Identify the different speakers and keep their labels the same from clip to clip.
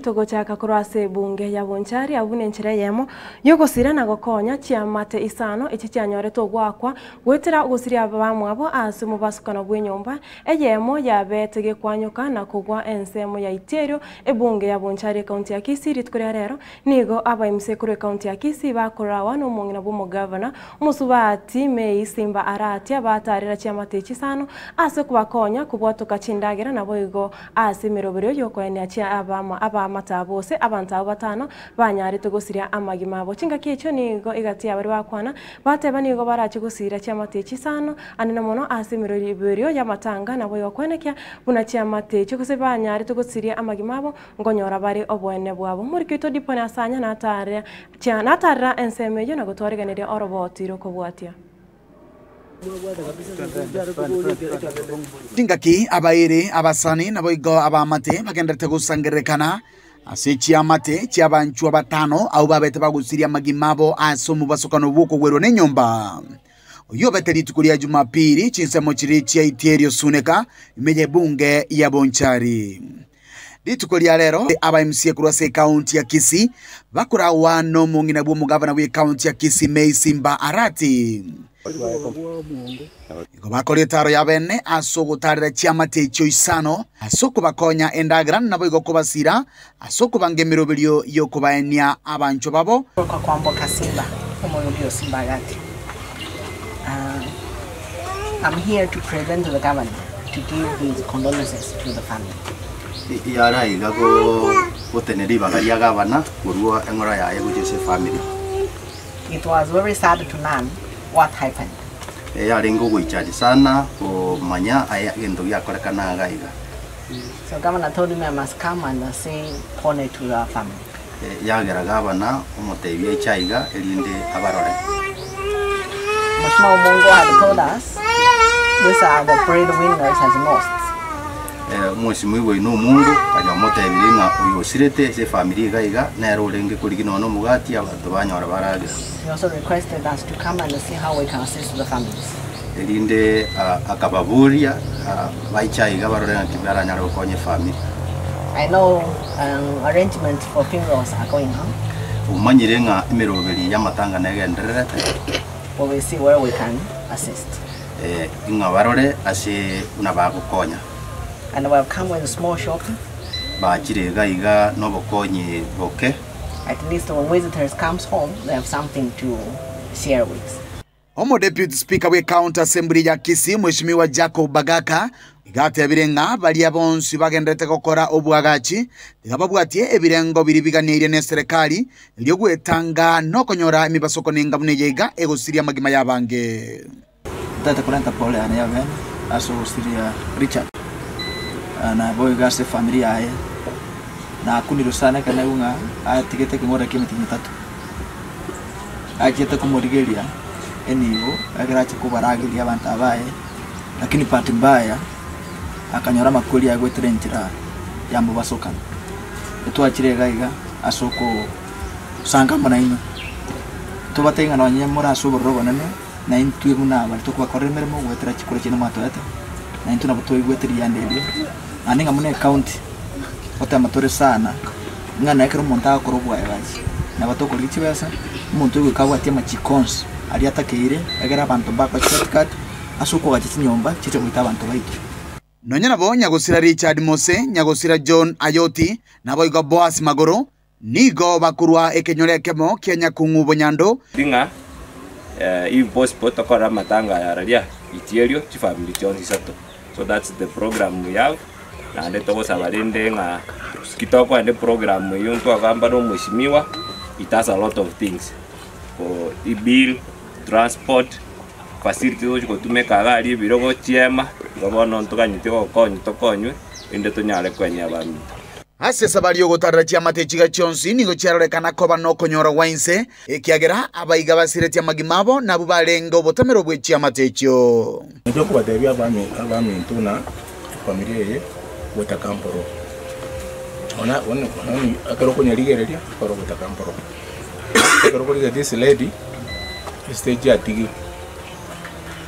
Speaker 1: Togochaka kurase bunge ya Bonchari abune nchire yemo yogosira na gokonya chiamate isano ichi chanyoreto gwakwa gwetera gusiri abamwe abo ase mubasukana bw'enyomba eyemo yabetege kwanyuka na kugwa ensemo ya Iterio ebunge ya Bonchari county ya Kisii ritkore rero nigo abaimse kure county ya Kisii bakorawa no mungina bwo governor musubati Mei Simba Arati abatarira chiamate chisano ase kubakonya kubwatoka chindagera nabo igo ase mirobero yokwenya chia abama mata bose abantu abo batano banyari tugosiria amagima abo chinga kicho nigo igati abari bakwana bateba nigo barachi gusira chiamate chisano anena mono asimiro liberio ya matanga nabo yokwenekya buna chiamate chikose banyari tugosiria amagima abo ngonyora bari obwene bwabo muri kito dipona sanya natare chiana tarra ensemeyo na gutwariganire orobotiro kubwatia
Speaker 2: Tingaki abaire abasani nabo igo abamate bagendete gusangerekana ase chiamate chiabanchu batano au babete bagusiria magimabo aso mubasukano bwoko gwero nenyomba oyo beteri tukuria Jumapili chinsemo chiri chia Iterio suneka imeje bunge ya Bonchari litukuria lero aba MC kurase county ya Kisii bakura wano mungina bwo mugavana we county ya Kisii Mei Simba Arati Iko bakori taro ya bene aso gutarira chiamate cyo isano aso kubakonya endagra nabo igo kubasira aso kubangemiro bilyo yo kubaenia abancho babo
Speaker 3: kwa kwamboka Simba omoyo Simba Arati. I'm here to present to the governor to give his condolences to the family.
Speaker 4: Yara igago oteneri bagaria gavana kurua engora ya yegujese family.
Speaker 3: It was very sad to learn what happened.
Speaker 4: Yarengo goichaji sana o manya ayagendo yakorekana gaiga.
Speaker 3: So governor told me I must come and say honor to the family.
Speaker 4: Yagera gavana omotebye chaiga elinde abarore.
Speaker 3: Mheshimiwa Mongo had told us these are the breadwinners as most.
Speaker 4: Mheshimiwa we no mundu kanya motebye nga uyo sirete se family gaiga na erolenge kurigino no mugati abantu banyora barage.
Speaker 3: He also requested us to come and see how we can assist the families.
Speaker 4: Elinde akababuria baichaiga barore ntibara nyaro konye family.
Speaker 3: I know arrangements for funerals are going on.
Speaker 4: Umanyire nga imeroberi yamatanga negendererete.
Speaker 3: We will see where we can assist.
Speaker 4: Inga barore ase unabagukonya.
Speaker 3: And we have come with a small shop.
Speaker 4: Bachire gaiga no bokonye boke.
Speaker 3: At least when visitors comes home, they have something to share with.
Speaker 2: Omo Deputy Speaker we County Assembly ya Kisii Mheshimiwa Jacob Bagaka igate ebirenga bali abonsi bagendete gukora obwagachi digababwatie ebirengo biribiganire ne serikali lyo gwetanga no konyora emibasoko ninga buneyega egosiria magima yabange
Speaker 5: tata kulanta pole ana yabe aso siria Richard na boy gase familia yae na kuniro sana kana unga atigete kingora kimiti mitatu ajeta kumurigelia enigo agarachi kubaragilia abantu abaye lakini pati mbaya akanyora makuri yagwe trenchira yambo basokana etwachire gaiga asoko sanga mana ino tubatenga no nyemora asoborro nene na intu muna bali tukubakoremere mo gwetera chikore chino matoyete na intu nabutoyi gweteri yandelio aninga mune county ota matore sana ngana ekero monta korobwa yabazi na batoko lichibesa umuntu wikabwa tia machikons ali atakeire egera abantu bako shortcut asuko gachiti nyomba chite mwita abantu baiki
Speaker 2: Nonya nabo nyagosira Richard Mose nyagosira John Ayoti nabo igo Boas Magoro nigo bakurwa ekenyore kemo Kenya kungubo nyando
Speaker 6: dinga i boss protocol matanga ya radia Iterio chi family chonzi sato. So that's the program we have na ndeto sabalinde nga kitoko ande program yuntu agamba no mheshimiwa. It has a lot of things for the bill, transport, facility which go to make a gari birogo chiema ngobono ntuganyite gokonyo tokonywe inde tunyale kwenya bami
Speaker 2: ase sabali yogotarira chiamate chiga chonsi nigo chiarorekana koba no konyora wainse ekiagera abaiga basireti amagimabo nabo barengo botamero bwe chiamate cyo
Speaker 7: ndo kubadebya abami ntuna familia ye wetakamporo ona akaro kunyaligereria akaro wetakamporo akaro kuliga this lady stage atigi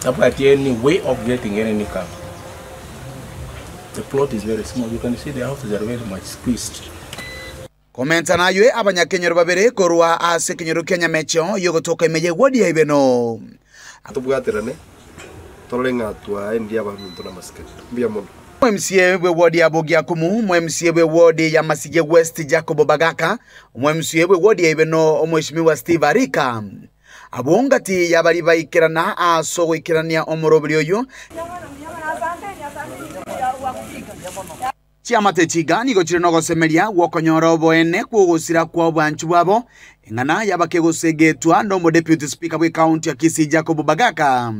Speaker 7: about any way of getting any income. The plot is very small. You can see the houses are very much squeezed.
Speaker 2: komenta nayo abanyakenyero babere korwa ase kenyero Kenya mecho yogotoka imeje wodi ya ibeno
Speaker 8: atubwaterane tolenga twa endia abantu na maske mbia mono
Speaker 2: MCA we wodi ya Bogia Kumu, MCA we wodi ya Masige West Jacob Bagaka, MCA we wodi ya ibeno Mheshimiwa Steve Arika. Abongati yabari bayikirana aso wikirania omorobiri oyo. Chiamate chiga nigo chirino gosemeria wokonyora oboene kugusira kwa banchu babo engana yabake gusegetwa no deputy speaker we county ya Kisii Jacob Bagaka.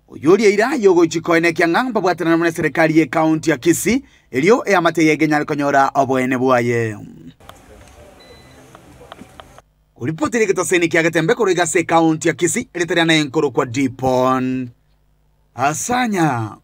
Speaker 2: Oyori ira yogo chikoene kyanga babwatana na serikali ye county ya Kisii elio amate yegenya konyora oboene bwaye. Kuripotiri kitoseni kiagatembe kuriga se county ya Kisii elitariana enkoro kwa Dipon Asanya.